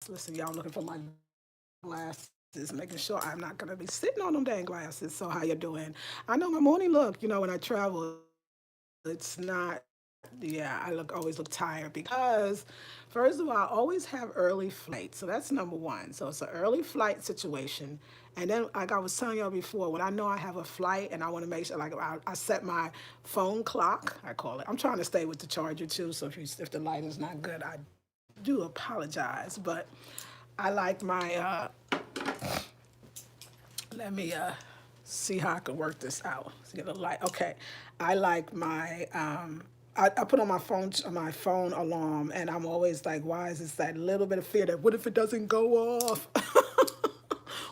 Listen, y'all, I'm looking for my glasses, making sure I'm not gonna be sitting on them dang glasses. So how you doing? I know my morning look, when I travel, it's not, yeah, I always look tired because first of all, I always have early flights. So that's number one. So it's an early flight situation. And then like I was telling y'all before, when I know I have a flight and I want to make sure like I set my phone clock, I call it. I'm trying to stay with the charger too, so if the light is not good, I do apologize. But I like my let me see how I can work this out. Let's get a light. Okay, I like my I put on my phone alarm, and I'm always like, why is this that little bit of fear that what if it doesn't go off?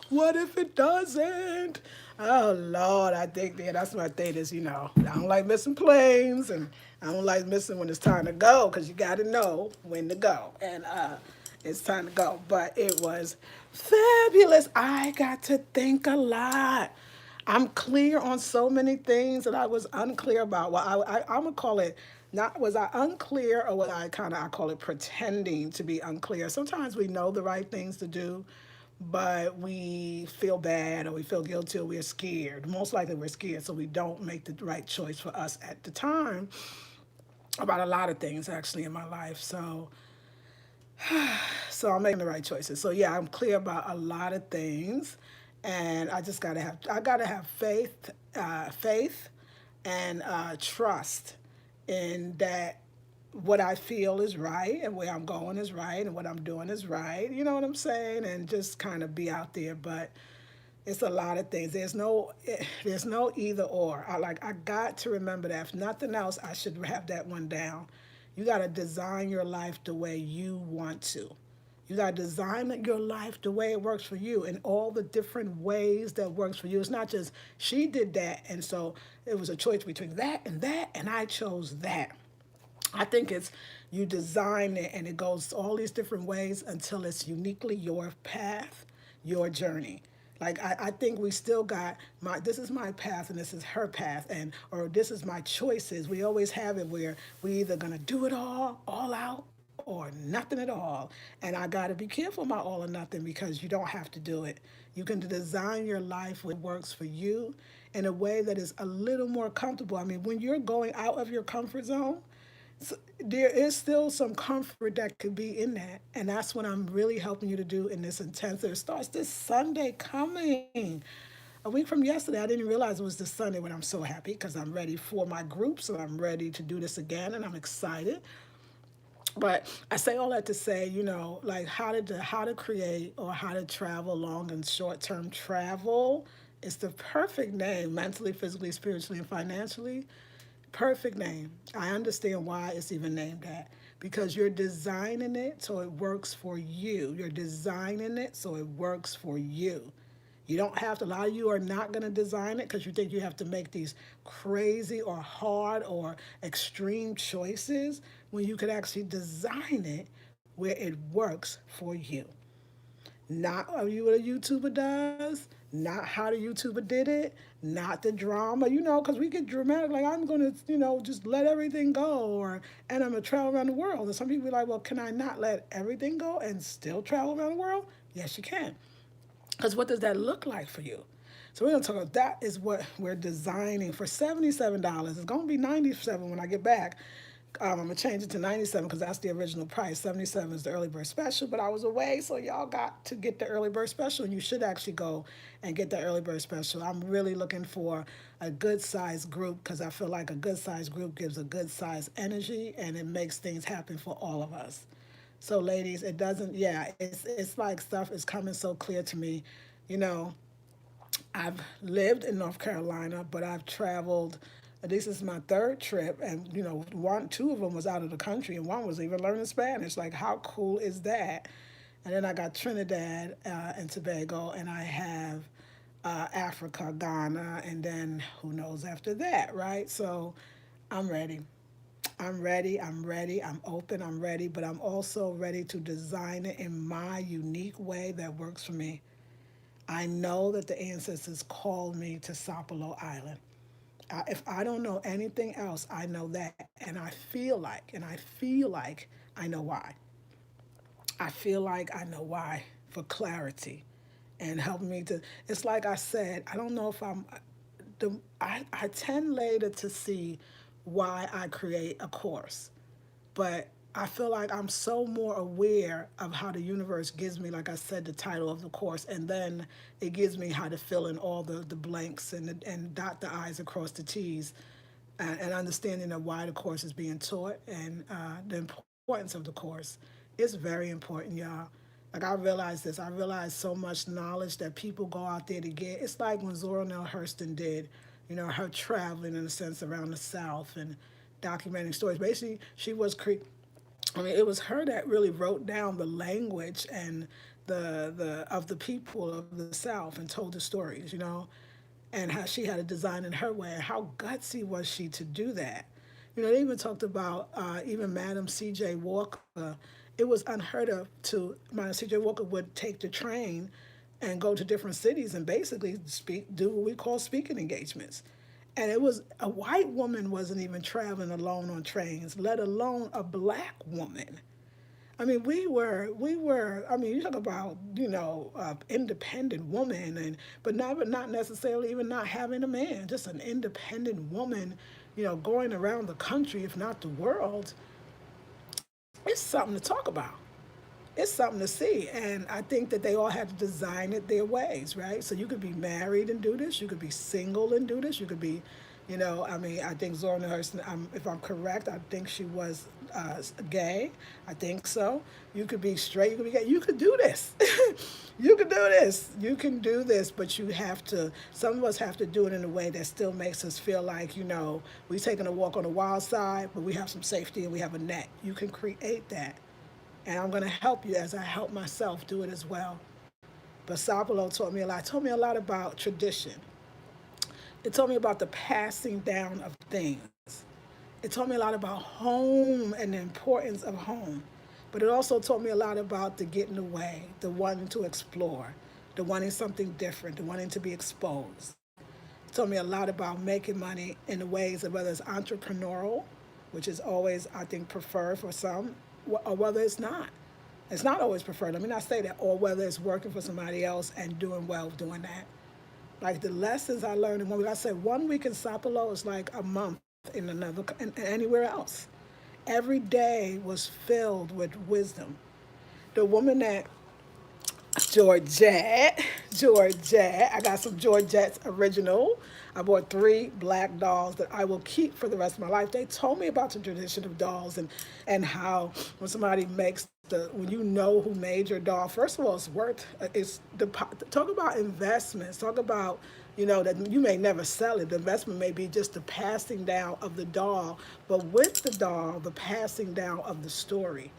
What if it doesn't? Oh Lord, I think that's my thing is, I don't like missing planes and I don't like missing when it's time to go because you got to know when to go. And it's time to go. But it was fabulous. I got to think a lot. I'm clear on so many things that I was unclear about. Well, I'm gonna call it not was I unclear or was I call it pretending to be unclear. Sometimes we know the right things to do, but we feel bad or we feel guilty or we're scared. Most likely we're scared, so we don't make the right choice for us at the time about a lot of things actually in my life. So I'm making the right choices. So yeah, I'm clear about a lot of things, and I gotta have faith, and trust in that what I feel is right and where I'm going is right and what I'm doing is right. You know what I'm saying? And just kind of be out there, but it's a lot of things. There's no either or. I got to remember that if nothing else, I should have that one down. You got to design your life the way you want to. You got to design your life the way it works for you in all the different ways that works for you. It's not just she did that and so it was a choice between that and I chose that. I think it's you design it and it goes all these different ways until it's uniquely your path, your journey. Like I think we still got this is my path and this is her path and or this is my choices. We always have it where we either gonna do it all out, or nothing at all. And I gotta be careful about all or nothing because you don't have to do it. You can design your life where it works for you in a way that is a little more comfortable. I mean, when you're going out of your comfort zone, so there is still some comfort that could be in that. And that's what I'm really helping you to do in this intensive. It starts this Sunday coming. A week from yesterday, I didn't realize it was this Sunday when I'm so happy because I'm ready for my groups and I'm ready to do this again and I'm excited. But I say all that to say, like how to create or how to travel long and short term travel is the perfect name mentally, physically, spiritually, and financially. Perfect name. I understand why it's even named that because you're designing it so it works for you. You're designing it so it works for you. You don't have to, a lot of you are not going to design it because you think you have to make these crazy or hard or extreme choices when you could actually design it where it works for you. Not what a YouTuber does, not how the YouTuber did it, not the drama, because we get dramatic, like I'm gonna, just let everything go, and I'm gonna travel around the world. And some people be like, well, can I not let everything go and still travel around the world? Yes, you can. Because what does that look like for you? So we're gonna talk about that is what we're designing for $77. It's gonna be 97 when I get back. I'm gonna change it to 97 because that's the original price. 77 is the early bird special, but I was away, so y'all got to get the early bird special, and you should actually go and get the early bird special. I'm really looking for a good size group because I feel like a good size group gives a good size energy and it makes things happen for all of us. So, ladies, it doesn't. Yeah, it's like stuff is coming so clear to me. You know, I've lived in North Carolina, but I've traveled. This is my third trip, and two of them was out of the country, and one was even learning Spanish. Like, how cool is that? And then I got Trinidad and Tobago, and I have Africa, Ghana, and then who knows after that, right? So, I'm ready. I'm ready. I'm ready. I'm open. I'm ready, but I'm also ready to design it in my unique way that works for me. I know that the ancestors called me to Sapelo Island. If I don't know anything else, I know that, and I feel like I know why. I feel like I know why, for clarity and helping me to. It's like I said, I don't know if I tend later to see why I create a course, but I feel like I'm so more aware of how the universe gives me, like I said, the title of the course, and then it gives me how to fill in all the blanks and dot the I's across the T's, and understanding of why the course is being taught and the importance of the course is very important, y'all. Like I realized this. I realized so much knowledge that people go out there to get. It's like when Zora Neale Hurston did, her traveling in a sense around the South and documenting stories. Basically, I mean, it was her that really wrote down the language and the of the people of the South and told the stories, and how she had a design in her way. And how gutsy was she to do that? They even talked about even Madam C.J. Walker. It was unheard of to Madam C.J. Walker would take the train and go to different cities and basically do what we call speaking engagements. And it was a white woman wasn't even traveling alone on trains, let alone a black woman. I mean, we were. I mean, you talk about independent woman, but not necessarily even not having a man, just an independent woman, going around the country, if not the world. It's something to talk about. It's something to see, and I think that they all had to design it their ways, right? So you could be married and do this, you could be single and do this, you could be, I mean, I think Zora Neale Hurston, if I'm correct, I think she was gay. I think so. You could be straight, you could be gay. You could do this. You could do this. You can do this, but you have to. Some of us have to do it in a way that still makes us feel like we're taking a walk on the wild side, but we have some safety and we have a net. You can create that, and I'm going to help you as I help myself do it as well. But Sapelo taught me a lot. It taught me a lot about tradition. It taught me about the passing down of things. It taught me a lot about home and the importance of home. But it also taught me a lot about the getting away, the wanting to explore, the wanting something different, the wanting to be exposed. It taught me a lot about making money in the ways of whether it's entrepreneurial, which is always, I think, preferred for some, or whether it's not. It's not always preferred. Let me not say that. Or whether it's working for somebody else and doing well doing that. Like the lessons I learned in 1 week, I said 1 week in Sapelo is like a month in anywhere else. Every day was filled with wisdom. The woman that Georgette. I got some Georgette's original. I bought 3 black dolls that I will keep for the rest of my life. They told me about the tradition of dolls and how when somebody makes when you know who made your doll. First of all, it's worth. It's the talk about investments. Talk about that you may never sell it. The investment may be just the passing down of the doll, but with the doll, the passing down of the story.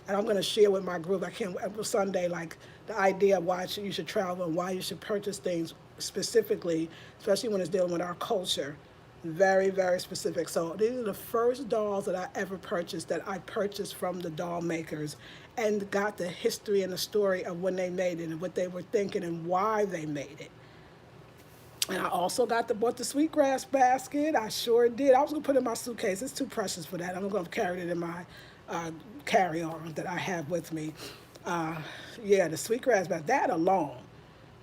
And I'm going to share with my group. I can't Sunday like the idea of why you should travel and why you should purchase things specifically, especially when it's dealing with our culture. Very, very specific. So these are the first dolls that I ever purchased that I purchased from the doll makers and got the history and the story of when they made it and what they were thinking and why they made it. And I also bought the sweetgrass basket. I sure did. I was gonna put it in my suitcase. It's too precious for that. I'm gonna carry it in my carry-on that I have with me. Uh, yeah, the sweetgrass basket. That alone.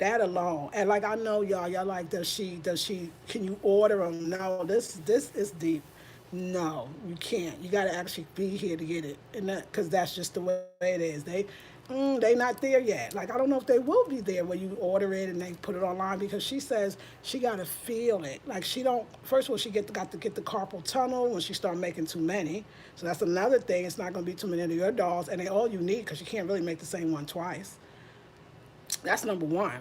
And like I know y'all like can you order them? No, this is deep. No, you can't. You got to actually be here to get it, and because that's just the way it is. They not there yet. Like I don't know if they will be there when you order it and they put it online because she says she got to feel it. Like she don't. First of all, she got to get the carpal tunnel when she start making too many. So that's another thing. It's not going to be too many of your dolls, and they all unique because you can't really make the same one twice. That's number one.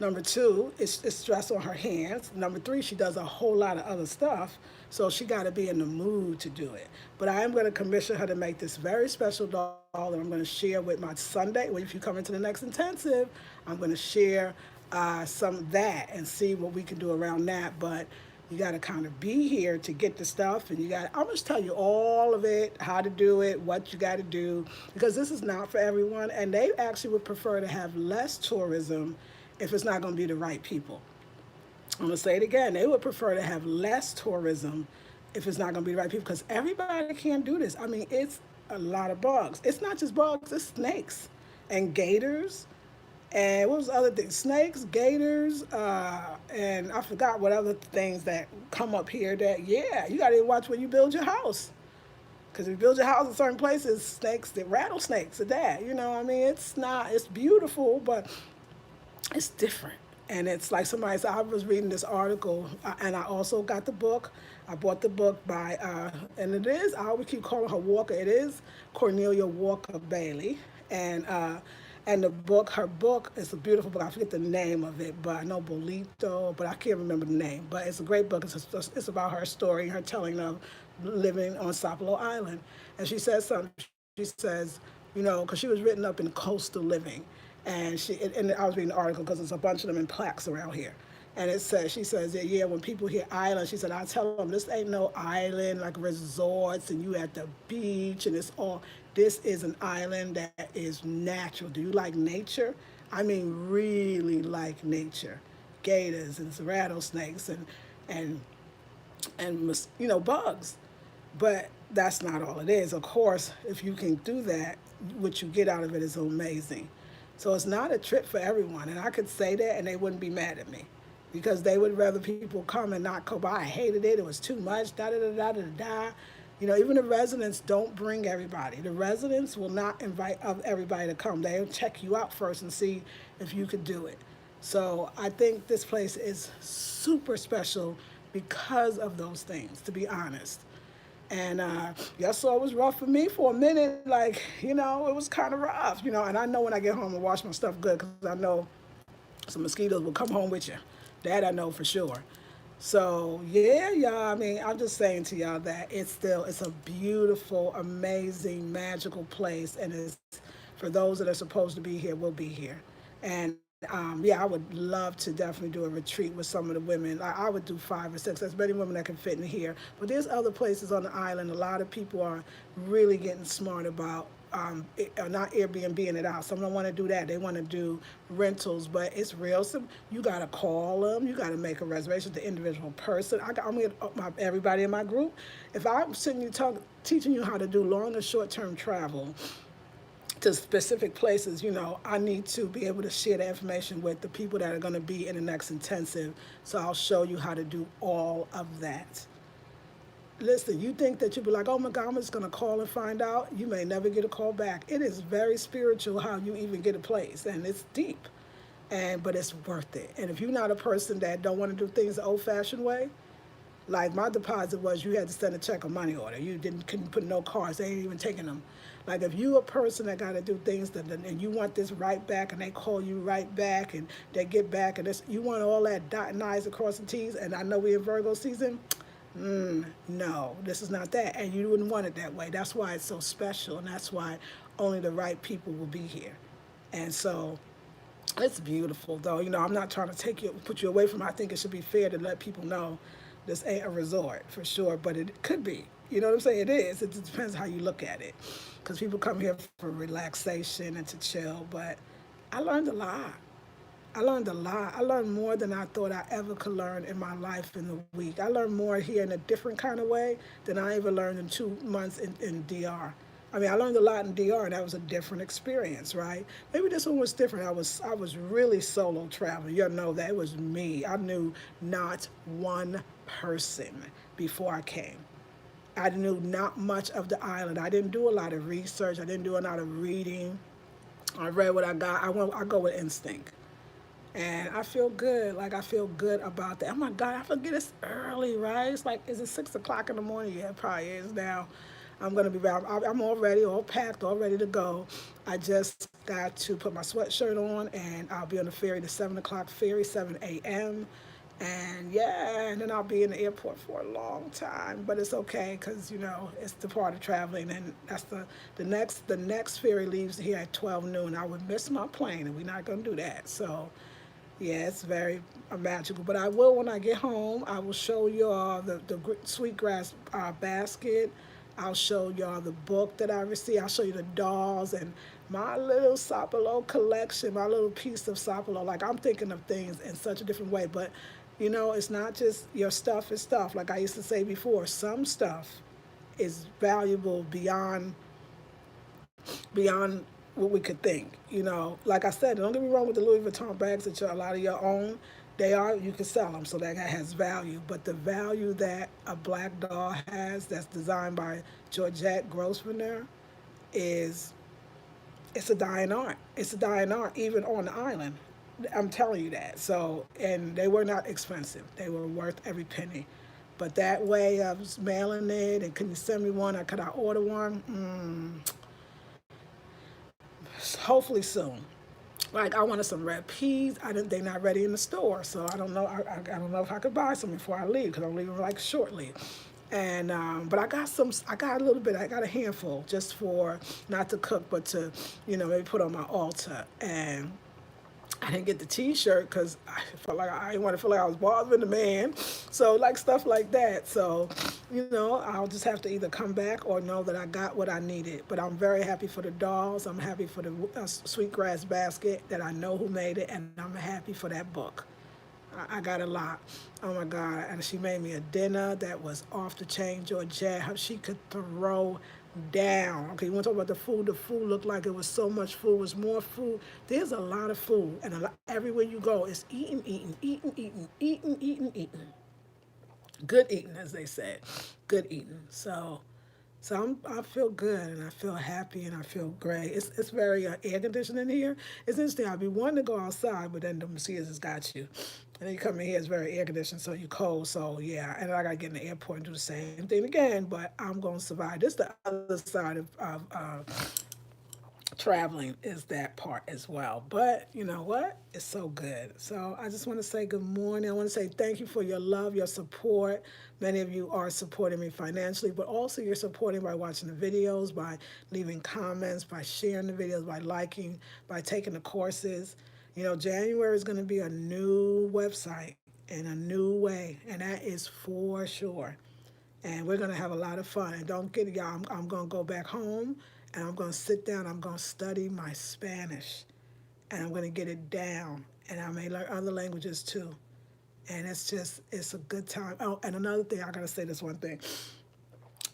Number two, it's stress on her hands. Number three, she does a whole lot of other stuff, so she got to be in the mood to do it. But I am going to commission her to make this very special doll that I'm going to share with my Sunday. Well, if you come into the next intensive, I'm going to share some of that and see what we can do around that. But you got to kind of be here to get the stuff, and I'm going to tell you all of it, how to do it, what you got to do, because this is not for everyone, and they actually would prefer to have less tourism if it's not going to be the right people. I'm going to say it again. They would prefer to have less tourism if it's not going to be the right people because everybody can't do this. I mean, it's a lot of bugs. It's not just bugs, it's snakes. and gators. And what was the other thing? Snakes, gators, and I forgot what other things that come up here that, yeah, you got to watch when you build your house. Because if you build your house in certain places, snakes, the rattlesnakes are there. You know, what I mean, it's not, it's beautiful, but it's different. And it's like somebody said, I was reading this article, and I also got the book. I bought the book by, and it is, I always keep calling her Walker. It is Cornelia Walker Bailey. And, uh, and the book, her book, is a beautiful book. I forget the name of it, but I know Bolito, but I can't remember the name. But it's a great book. It's about her story, her telling of living on Sapelo Island. And she says something. She says, you know, because she was written up in coastal living, and I was reading the article because there's a bunch of them in plaques around here. And it says, she says, yeah, yeah, when people hear island, she said, I tell them this ain't no island like resorts and you at the beach and it's all. This is an island that is natural. Do you like nature? I mean, really like nature. Gators and rattlesnakes and bugs. But that's not all it is. Of course, if you can do that, what you get out of it is amazing. So it's not a trip for everyone. And I could say that and they wouldn't be mad at me because they would rather people come and not go by. I hated it. It was too much. Da da da da da da. You know, even the residents don't bring everybody. The residents will not invite everybody to come. They'll check you out first and see if you could do it. So I think this place is super special because of those things, to be honest. And y'all saw it was rough for me for a minute. Like, it was kind of rough, And I know when I get home and wash my stuff good because I know some mosquitoes will come home with you. That I know for sure. So yeah, y'all. I mean, I'm just saying to y'all that it's a beautiful, amazing, magical place, and it's for those that are supposed to be here will be here. And yeah, I would love to definitely do a retreat with some of the women. I would do 5 or 6. There's many women that can fit in here, but there's other places on the island. A lot of people are really getting smart about not Airbnb it out. Some don't want to do that. They want to do rentals, but it's real simple. You got to call them. You got to make a reservation to the individual person. I'm going to everybody in my group. If I'm sitting you teaching you how to do long and short term travel to specific places, I need to be able to share the information with the people that are going to be in the next intensive. So I'll show you how to do all of that. Listen, you think that you'll be like, oh my God, I'm just going to call and find out. You may never get a call back. It is very spiritual how you even get a place, and it's deep. But it's worth it. And if you're not a person that don't want to do things the old-fashioned way, like my deposit was, you had to send a check or money order. You couldn't put no cards. They ain't even taking them. Like if you a person that got to do things and you want this right back, and they call you right back, and they get back, and you want all that dotting I's across the T's. And I know we're in Virgo season. No, this is not that, and you wouldn't want it that way. That's why it's so special, and that's why only the right people will be here. And so it's beautiful, though. I'm not trying to put you away from it. I think it should be fair to let people know this ain't a resort for sure, but it could be. You know what I'm saying? It is. It depends how you look at it, because people come here for relaxation and to chill. But I learned a lot. I learned a lot. I learned more than I thought I ever could learn in my life in the week. I learned more here in a different kind of way than I ever learned in 2 months in DR. I mean, I learned a lot in DR, and that was a different experience, right? Maybe this one was different. I was really solo traveling. You know that it was me. I knew not one person before I came. I knew not much of the island. I didn't do a lot of research. I didn't do a lot of reading. I read what I got. I go with instinct. And I feel good. Like I feel good about that. Oh my God, I forget it's early, right? It's like, is it 6 o'clock in the morning? Yeah, it probably is now. I'm gonna be back. I'm all ready, all packed, all ready to go. I just got to put my sweatshirt on, and I'll be on the ferry, the 7 o'clock ferry, 7 a.m. And yeah, and then I'll be in the airport for a long time. But it's okay because it's the part of traveling, and that's the next ferry leaves here at 12 noon. I would miss my plane, and we're not gonna do that. So yeah, it's very magical. But I will, when I get home, I will show y'all the sweetgrass basket. I'll show y'all the book that I received. I'll show you the dolls and my little Sapelo collection, my little piece of Sapelo. Like I'm thinking of things in such a different way. But, it's not just your stuff is stuff. Like I used to say before, some stuff is valuable beyond what we could think. Like I said, don't get me wrong with the Louis Vuitton bags that a lot of your own, they are, you can sell them, so that has value. But the value that a black doll has that's designed by Georgette Grosvenor is, it's a dying art. It's a dying art, even on the island. I'm telling you that. So, and they were not expensive. They were worth every penny. But that way of mailing it, and can you send me one, or could I order one? Hopefully soon. Like I wanted some red peas. I didn't. They're not ready in the store, so I don't know. I don't know if I could buy some before I leave because I'm leaving like shortly. And but I got some. I got a little bit. I got a handful just for not to cook, but to maybe put on my altar. And I didn't get the T-shirt because I felt like I didn't want to feel like I was bothering the man. So like stuff like that. So I'll just have to either come back or know that I got what I needed. But I'm very happy for the dolls. I'm happy for the sweetgrass basket that I know who made it, and I'm happy for that book. I got a lot. Oh my God. And she made me a dinner that was off the chain, Georgette. How she could throw down. Okay, you want to talk about the food? The food looked like it was so much food. It was more food. There's a lot of food. And everywhere you go, it's eating, eating, eating, eating, eating, eating, eating. Good eating, as they said. Good eating. So I feel good and I feel happy and I feel great. It's very air conditioned in here. It's interesting. I'd be wanting to go outside, but then the mosquitoes has got you. And then you come in here, it's very air conditioned, so you cold. So yeah, and I gotta get in the airport and do the same thing again. But I'm gonna survive. This is the other side of traveling, is that part as well. But you know what? It's so good. So I just want to say good morning. I want to say thank you for your love, your support. Many of you are supporting me financially, but also you're supporting by watching the videos, by leaving comments, by sharing the videos, by liking, by taking the courses. January is going to be a new website and a new way, and that is for sure. And we're going to have a lot of fun. And don't get it, y'all, I'm going to go back home and I'm going to sit down. I'm going to study my Spanish and I'm going to get it down. And I may learn other languages too. And it's a good time. Oh, and another thing, I got to say this one thing.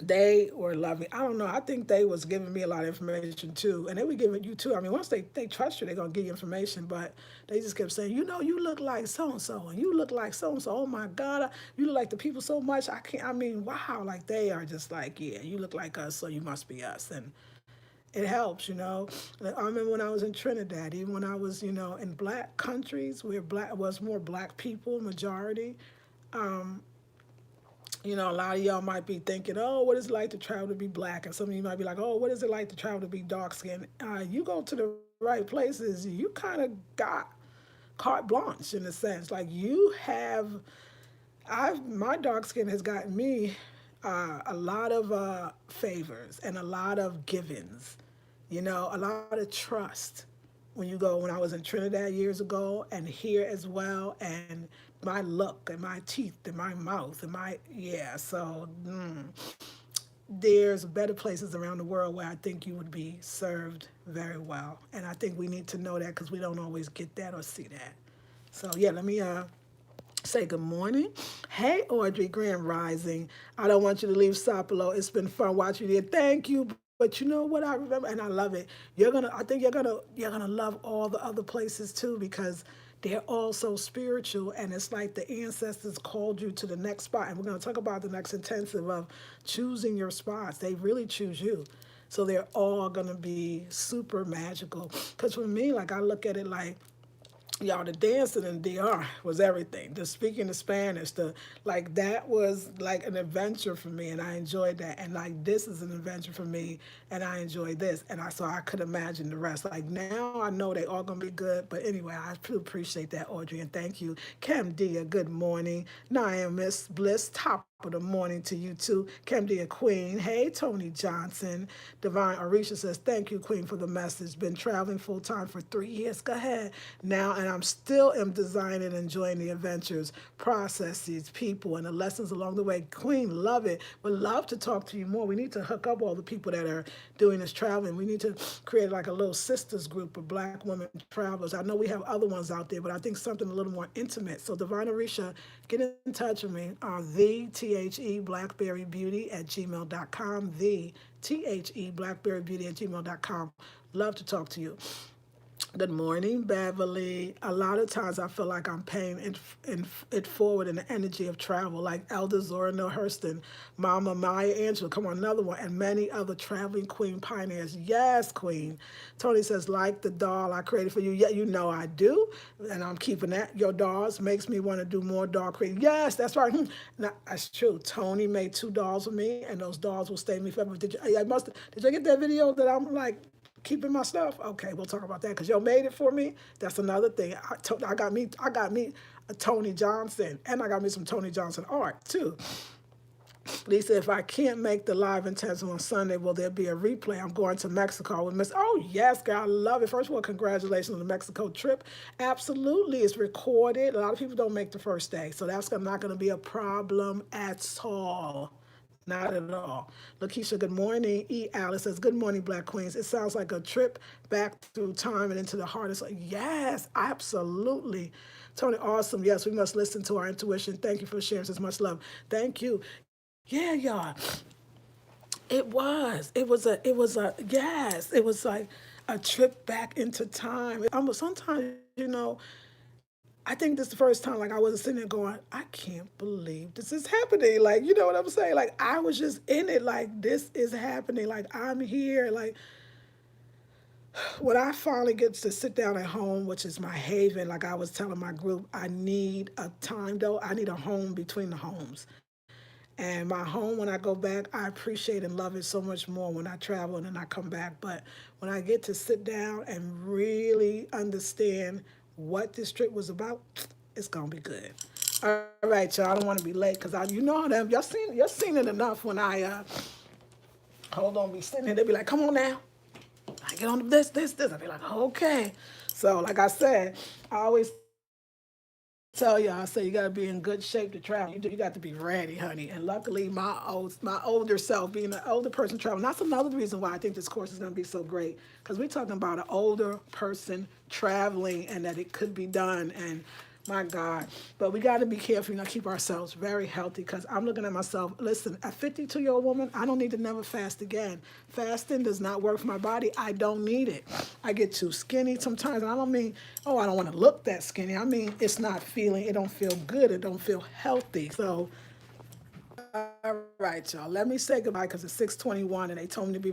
They were loving. I don't know. I think they was giving me a lot of information too, and they were giving you too. I mean, once they trust you, they're gonna give you information. But they just kept saying, you look like so and so, and you look like so and so. Oh my God, you look like the people so much. I can't. I mean, wow. Like they are just like, yeah, you look like us, so you must be us, and it helps. Like, I remember when I was in Trinidad, even when I was, in black countries where black was more black people majority. A lot of y'all might be thinking, oh, what is it like to travel to be black? And some of you might be like, oh, what is it like to travel to be dark skinned? You go to the right places, you kind of got carte blanche in a sense. Like you have, my dark skin has gotten me a lot of favors and a lot of givens, a lot of trust when I was in Trinidad years ago and here as well, and my look and my teeth and my mouth and yeah, so there's better places around the world where I think you would be served very well. And I think we need to know that because we don't always get that or see that. So yeah, let me say good morning. Hey, Audrey, Grand Rising. I don't want you to leave Sapelo. It's been fun watching you. Thank you. But you know what I remember, and I love it. I think you're gonna love all the other places too because they're all so spiritual, and it's like the ancestors called you to the next spot. And we're gonna talk about the next intensive of choosing your spots. They really choose you. So they're all gonna be super magical. Because for me, like I look at it like y'all, the dancing in DR was everything. The speaking the Spanish, the like that was like an adventure for me, and I enjoyed that. And like this is an adventure for me, and I enjoyed this, and I could imagine the rest. Like now, I know they all gonna be good. But anyway, I appreciate that, Audrey, and thank you, Cam Dia. Good morning, Nia Miss Bliss. Top of the morning to you too, Cam Dia Queen. Hey, Tony Johnson. Divine Arisha says, thank you, Queen, for the message. Been traveling full time for 3 years. Go ahead now, and I'm still am designing and enjoying the adventures, processes, people, and the lessons along the way. Queen, love it. Would love to talk to you more. We need to hook up all the people that are doing this traveling. We need to create like a little sisters group of black women travelers. I know we have other ones out there, but I think something a little more intimate. So Divine Arisha, get in touch with me on the blackberrybeauty at gmail.com, the blackberrybeauty at gmail.com. Love to talk to you. Good morning, Beverly. A lot of times I feel like I'm paying it forward in the energy of travel, like Elder Zora Neale Hurston, Mama Maya Angelou, come on, another one, and many other traveling queen pioneers. Yes, queen. Tony says, like the doll I created for you. Yeah, you know I do, and I'm keeping that. Your dolls makes me want to do more doll creating. Yes, that's right. Now, that's true. Tony made two dolls with me, and those dolls will stay with me forever. Did you get that video that I'm like keeping my stuff? Okay, we'll talk about that because y'all made it for me. That's another thing. I got me a Tony Johnson, and I got me some Tony Johnson art too. Lisa, if I can't make the live intensive on Sunday, will there be a replay? I'm going to Mexico with Miss. Oh yes, girl, I love it. First of all, congratulations on the Mexico trip. Absolutely, it's recorded. A lot of people don't make the first day, so that's not going to be a problem at all. Not at all. Lakeisha, good morning. E. Alice says, good morning, Black Queens. It sounds like a trip back through time and into the heart. It's like, yes, absolutely. Tony, awesome. Yes, we must listen to our intuition. Thank you for sharing so much love. Thank you. Yeah, y'all. Yes, it was like a trip back into time. Almost sometimes, I think this is the first time like I wasn't sitting there going, I can't believe this is happening. Like, you know what I'm saying? Like I was just in it, like this is happening. Like I'm here. Like when I finally get to sit down at home, which is my haven, like I was telling my group, I need a time though. I need a home between the homes. And my home, when I go back, I appreciate and love it so much more when I travel and then I come back. But when I get to sit down and really understand what this trip was about, it's gonna be good. All right, y'all. I don't want to be late because you know them. Y'all seen it enough when I hold on, be sitting there. They be like, "Come on now, I get on this." I be like, "Okay." So, like I said, I always tell y'all, I say you gotta be in good shape to travel. You got to be ready, honey. And luckily, my older self, being an older person traveling, that's another reason why I think this course is gonna be so great. Because we're talking about an older person traveling and that it could be done. And my God, but we got to be careful, keep ourselves very healthy. Because I'm looking at myself. Listen, a 52-year-old woman, I don't need to never fast again. Fasting does not work for my body. I don't need it. I get too skinny sometimes, and I don't mean, oh, I don't want to look that skinny. I mean, it's not feeling. It don't feel good. It don't feel healthy. So, all right, y'all. Let me say goodbye because it's 6:21, and they told me to be ready.